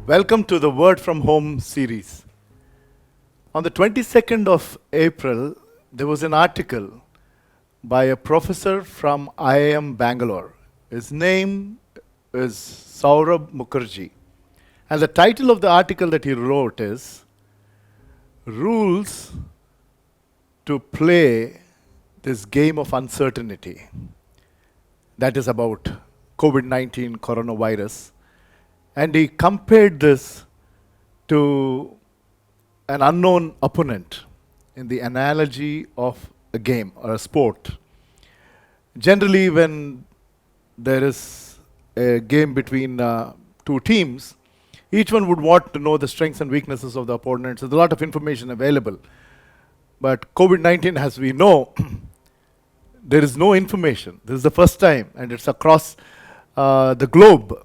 Welcome to the Word from Home series. On the 22nd of April, there was an article by a professor from IIM Bangalore. His name is Saurabh Mukherjee. And the title of the article that he wrote is Rules to Play This Game of Uncertainty. That is about COVID-19 coronavirus. And he compared this to an unknown opponent in the analogy of a game or a sport. Generally, when there is a game between two teams, each one would want to know the strengths and weaknesses of the opponents. There's a lot of information available. But COVID-19, as we know, there is no information. This is the first time, and it's across the globe.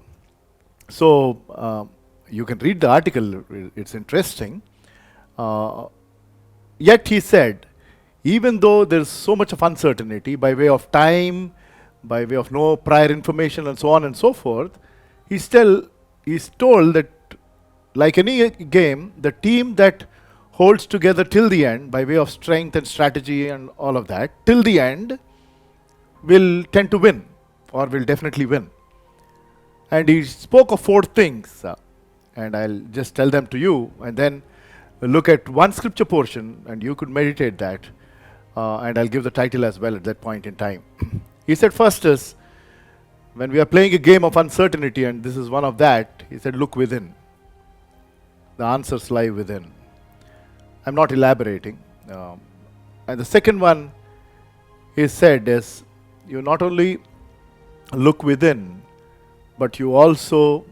So you can read the article, it's interesting. Yet he said, even though there's so much of uncertainty by way of time, by way of no prior information and so on and so forth, he's told that like any game, the team that holds together till the end by way of strength and strategy and all of that, till the end will tend to win or will definitely win. And he spoke of four things, and I'll just tell them to you, and then we'll look at one scripture portion, and you could meditate that, and I'll give the title as well at that point in time. He said, first is, when we are playing a game of uncertainty, and this is one of that, he said, look within. The answers lie within. I'm not elaborating. And the second one he said is, you not only look within, but you also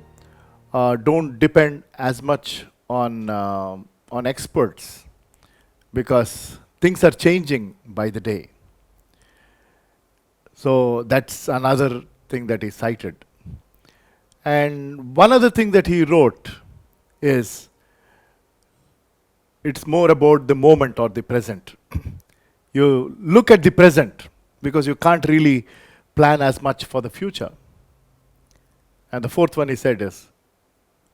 don't depend as much on experts, because things are changing by the day. So that's another thing that he cited. And one other thing that he wrote is, it's more about the moment or the present. You look at the present because you can't really plan as much for the future. And the fourth one he said is,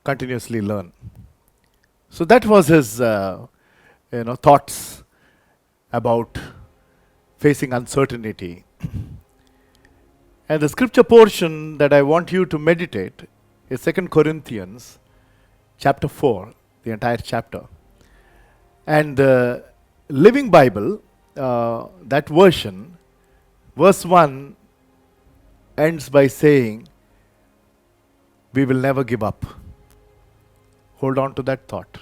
continuously learn. So that was his thoughts about facing uncertainty. And the scripture portion that I want you to meditate is 2 Corinthians chapter 4, the entire chapter. And the Living Bible, that version, verse 1 ends by saying, we will never give up. Hold on to that thought.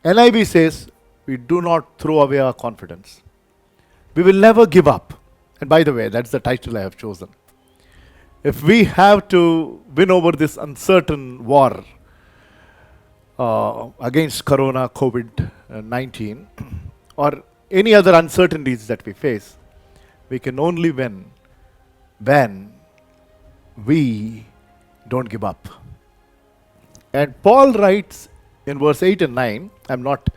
NIV says, we do not throw away our confidence. We will never give up. And by the way, that's the title I have chosen. If we have to win over this uncertain war against Corona, COVID-19, or any other uncertainties that we face, we can only win when we don't give up. And Paul writes in verse 8 and 9, I'm not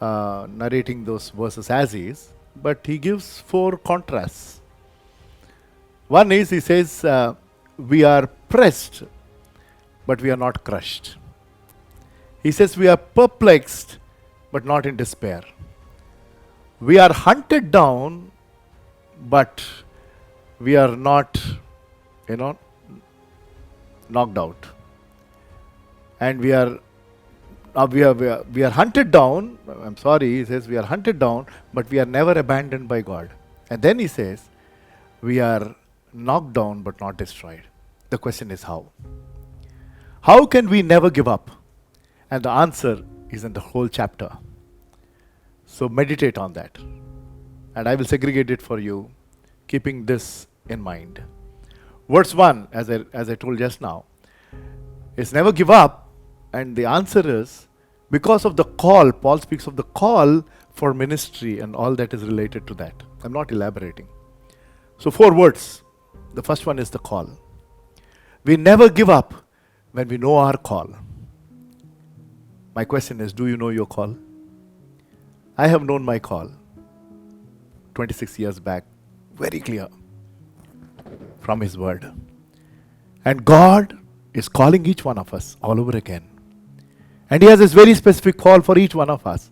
narrating those verses as is, but he gives four contrasts. One is, he says, we are pressed, but we are not crushed. He says, we are perplexed, but not in despair. We are hunted down, but we are not, knocked out. And we are hunted down, I'm sorry, he says we are hunted down, but we are never abandoned by God. And then he says, we are knocked down but not destroyed. The question is how? How can we never give up? And the answer is in the whole chapter. So meditate on that. And I will segregate it for you, keeping this in mind. Verse 1, as I told just now, is never give up. And the answer is, because of the call, Paul speaks of the call for ministry and all that is related to that. I'm not elaborating. So 4 words. The first one is the call. We never give up when we know our call. My question is, do you know your call? I have known my call 26 years back, very clear from His Word. And God is calling each one of us all over again. And He has this very specific call for each one of us.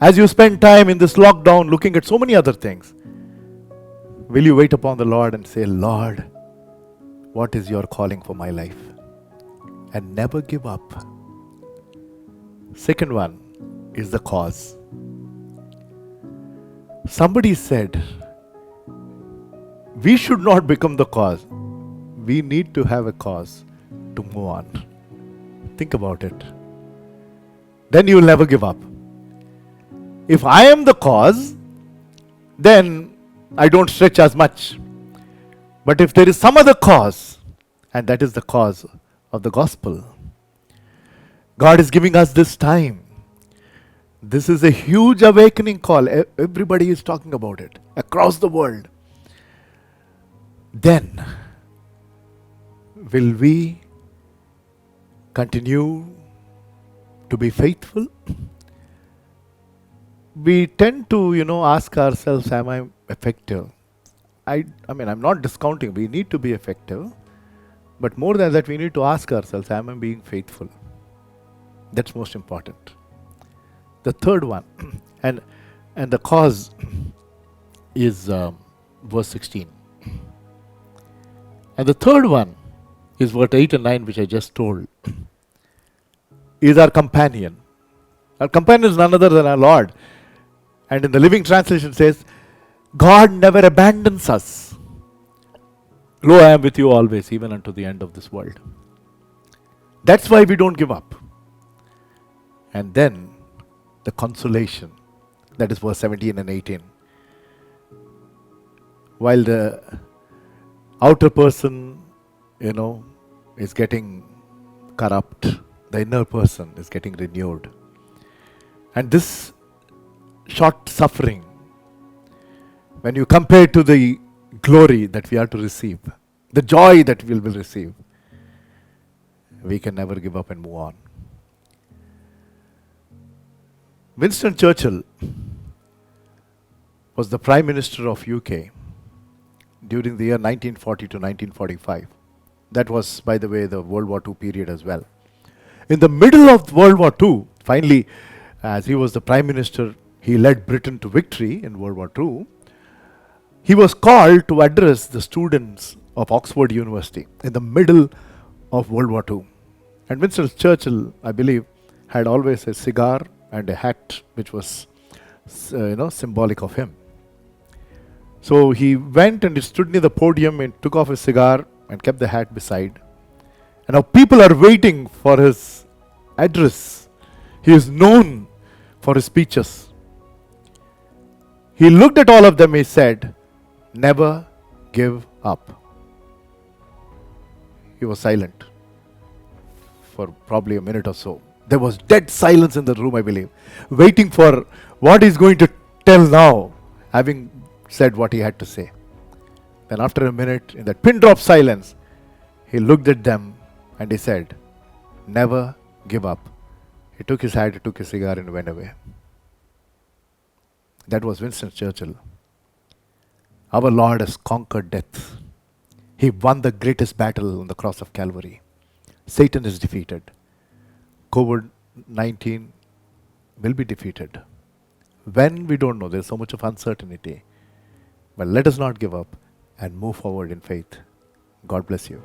As you spend time in this lockdown looking at so many other things, will you wait upon the Lord and say, Lord, what is your calling for my life? And never give up. Second one is the cause. Somebody said, we should not become the cause. We need to have a cause to move on. Think about it. Then you will never give up. If I am the cause, then I don't stretch as much. But if there is some other cause, and that is the cause of the gospel, God is giving us this time. This is a huge awakening call. Everybody is talking about it across the world. Then, will we continue to be faithful? We tend to, ask ourselves, am I effective? I mean, I'm not discounting. We need to be effective. But more than that, we need to ask ourselves, am I being faithful? That's most important. The third one, and the cause is verse 16. And the third one is verse 8 and 9, which I just told, is our companion. Our companion is none other than our Lord. And in the Living Translation says, God never abandons us. Lo, I am with you always, even unto the end of this world. That's why we don't give up. And then the consolation, that is verse 17 and 18. While the outer person, is getting corrupt, the inner person is getting renewed. And this short suffering, when you compare to the glory that we are to receive, the joy that we will receive, we can never give up and move on. Winston Churchill was the Prime Minister of UK during the year 1940 to 1945. That was, by the way, the World War II period as well. In the middle of World War II, finally, as he was the Prime Minister, he led Britain to victory in World War II. He was called to address the students of Oxford University in the middle of World War II. And Winston Churchill, I believe, had always a cigar and a hat which was, symbolic of him. So he went and he stood near the podium and took off his cigar and kept the hat beside. And now people are waiting for his address. He is known for his speeches. He looked at all of them, he said, never give up. He was silent for probably a minute or so. There was dead silence in the room, I believe, waiting for what he's going to tell now, having said what he had to say. Then after a minute, in that pin drop silence, he looked at them and he said, never give up. He took his hat, he took his cigar and went away. That was Winston Churchill. Our Lord has conquered death. He won the greatest battle on the cross of Calvary. Satan is defeated. COVID-19 will be defeated. When, we don't know. There's so much of uncertainty. But let us not give up and move forward in faith. God bless you.